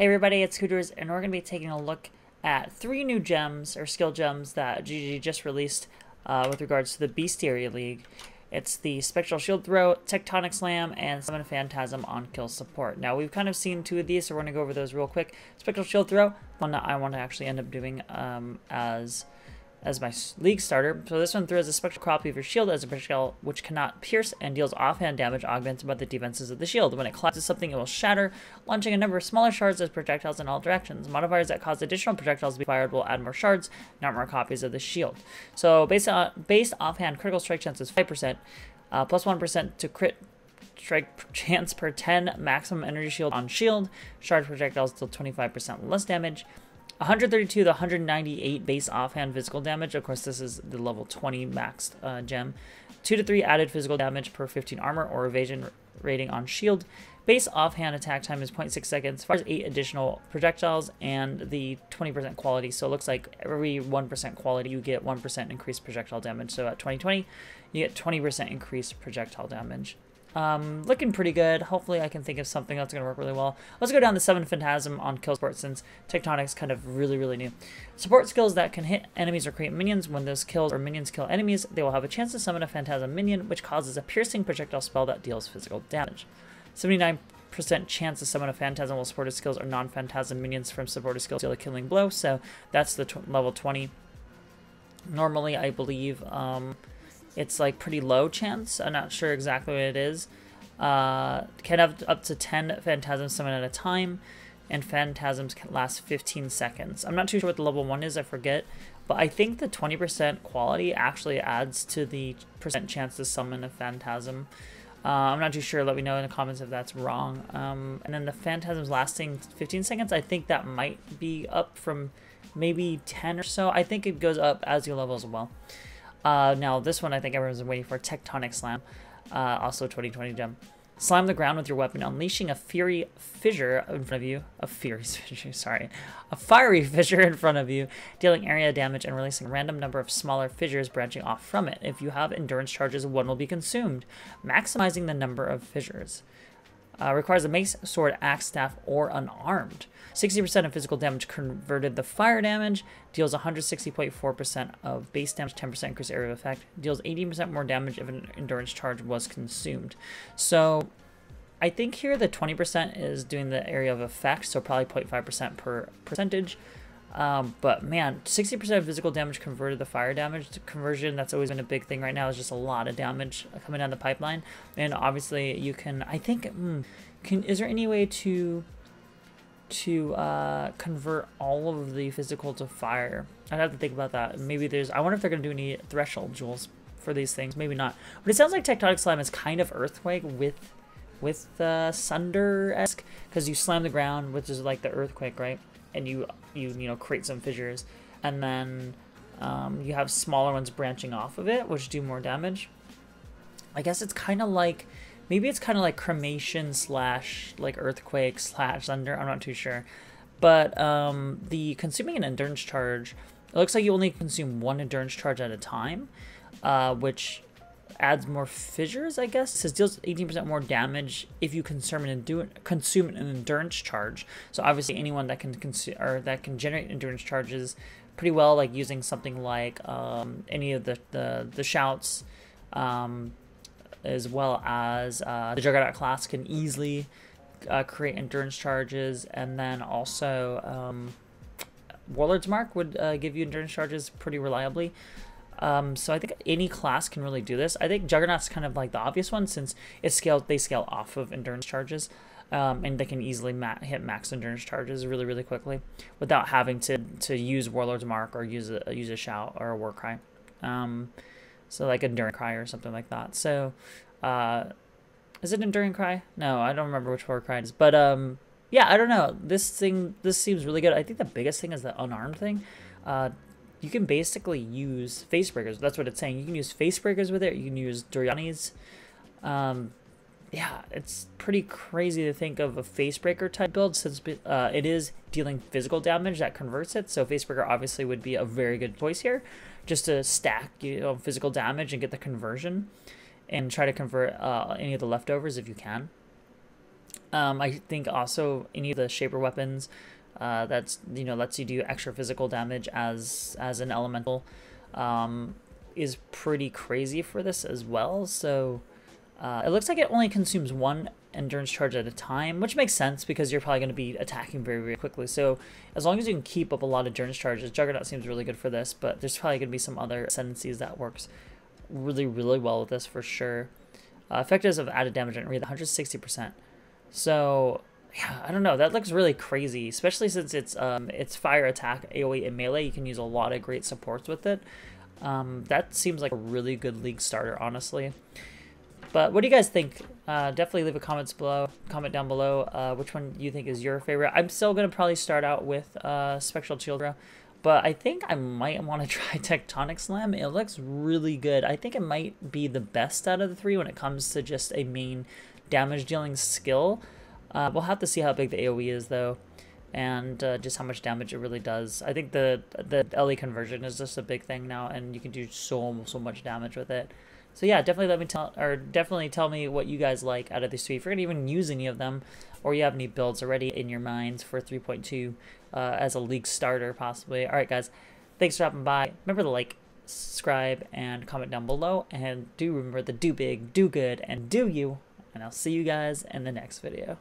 Hey everybody, it's Cooterz, and we're going to be taking a look at 3 new gems, or skill gems, that GG just released with regards to the Bestiary League. It's the Spectral Shield Throw, Tectonic Slam, and Summon Phantasm on kill support. Now, we've kind of seen 2 of these, so we're going to go over those real quick. Spectral Shield Throw, one that I want to actually end up doing as my league starter. So this one throws a spectral copy of your shield as a projectile which cannot pierce and deals offhand damage augmented by the defenses of the shield. When it collapses something, it will shatter, launching a number of smaller shards as projectiles in all directions. Modifiers that cause additional projectiles to be fired will add more shards, not more copies of the shield. So base offhand critical strike chance is 5%, plus 1% to crit strike chance per 10 maximum energy shield on shield. Shard projectiles deal 25% less damage. 132 to 198 base offhand physical damage. Of course, this is the level 20 maxed gem. 2 to 3 added physical damage per 15 armor or evasion rating on shield. Base offhand attack time is 0.6 seconds. Fires 8 additional projectiles and the 20% quality. So it looks like every 1% quality you get 1% increased projectile damage. So at 2020, you get 20% increased projectile damage. Looking pretty good. Hopefully I can think of something that's going to work really well. Let's go down to 7 Phantasm on kill support since Tectonic's kind of really new. Support skills that can hit enemies or create minions. When those kills or minions kill enemies, they will have a chance to summon a Phantasm minion, which causes a piercing projectile spell that deals physical damage. 79% chance to summon a Phantasm while supported skills or non-Phantasm minions from supported skills deal a killing blow. So that's the level 20. Normally, I believe, it's like pretty low chance. I'm not sure exactly what it is. Can have up to 10 Phantasms summoned at a time, and Phantasms can last 15 seconds. I'm not too sure what the level 1 is, I forget. But I think the 20% quality actually adds to the percent chance to summon a Phantasm. I'm not too sure. Let me know in the comments if that's wrong. And then the Phantasms lasting 15 seconds, I think that might be up from maybe 10 or so. I think it goes up as you level as well. Now this one I think everyone's been waiting for, Tectonic Slam, also 2020 gem. Slam the ground with your weapon, unleashing a fiery fissure in front of you. A fiery fissure, sorry. A fiery fissure in front of you, dealing area damage and releasing a random number of smaller fissures branching off from it. If you have endurance charges, one will be consumed, maximizing the number of fissures. Requires a mace, sword, axe, staff, or unarmed. 60% of physical damage converted the fire damage. Deals 160.4% of base damage, 10% increased area of effect. Deals 18% more damage if an endurance charge was consumed. So I think here the 20% is doing the area of effect, so probably 0.5% per percentage. But man, 60% of physical damage converted the fire damage. Conversion, that's always been a big thing right now, is just a lot of damage coming down the pipeline. And obviously you can, I think, is there any way to convert all of the physical to fire? I'd have to think about that. Maybe there's, I wonder if they're going to do any threshold jewels for these things. Maybe not. But it sounds like Tectonic Slam is kind of Earthquake with Sunder-esque, because you slam the ground, which is like the Earthquake, right? And you know, create some fissures, and then you have smaller ones branching off of it, which do more damage. I guess it's kind of like, maybe it's kind of like cremation slash like earthquake slash thunder. I'm not too sure, but the consuming an endurance charge, it looks like you only consume 1 endurance charge at a time, which adds more fissures, I guess. It says deals 18% more damage if you consume an endurance charge. So obviously anyone that can consume or that can generate endurance charges pretty well, like using something like any of the shouts, as well as the Juggernaut class can easily create endurance charges, and then also Warlord's Mark would give you endurance charges pretty reliably. So I think any class can really do this. I think Juggernaut's kind of like the obvious one, since they scale off of endurance charges, and they can easily hit max endurance charges really quickly without having to use Warlord's Mark or use a shout or a war cry. So like Enduring Cry or something like that. So is it Enduring Cry? No, I don't remember which war cry it is. But yeah, I don't know. This seems really good. I think the biggest thing is the unarmed thing. You can basically use face breakers. That's what it's saying. You can use face breakers with it. You can use Doriani's. Yeah, it's pretty crazy to think of a face breaker type build, since it is dealing physical damage that converts it. So face breaker obviously would be a very good choice here, just to stack, you know, physical damage and get the conversion, and try to convert any of the leftovers if you can. I think also any of the Shaper weapons that's lets you do extra physical damage as an elemental is pretty crazy for this as well. So it looks like it only consumes one endurance charge at a time, which makes sense because you're probably going to be attacking very, very quickly. So as long as you can keep up a lot of endurance charges, Juggernaut seems really good for this, but there's probably going to be some other ascendancies that works really, really well with this for sure. Effectives of added damage and read 160%. So yeah, I don't know. That looks really crazy, especially since it's fire attack, AoE, and melee. You can use a lot of great supports with it. That seems like a really good league starter, honestly. But what do you guys think? Definitely leave a comment down below which one you think is your favorite. I'm still going to probably start out with Spectral Childra, but I think I might want to try Tectonic Slam. It looks really good. I think it might be the best out of the three when it comes to just a main damage dealing skill. We'll have to see how big the AoE is though, and just how much damage it really does. I think the LE conversion is just a big thing now, and you can do so much damage with it. So yeah, definitely tell me what you guys like out of these three. If you're gonna even use any of them, or you have any builds already in your minds for 3.2 as a league starter possibly. All right, guys, thanks for stopping by. Remember to like, subscribe, and comment down below. And do remember to do big, do good, and do you. And I'll see you guys in the next video.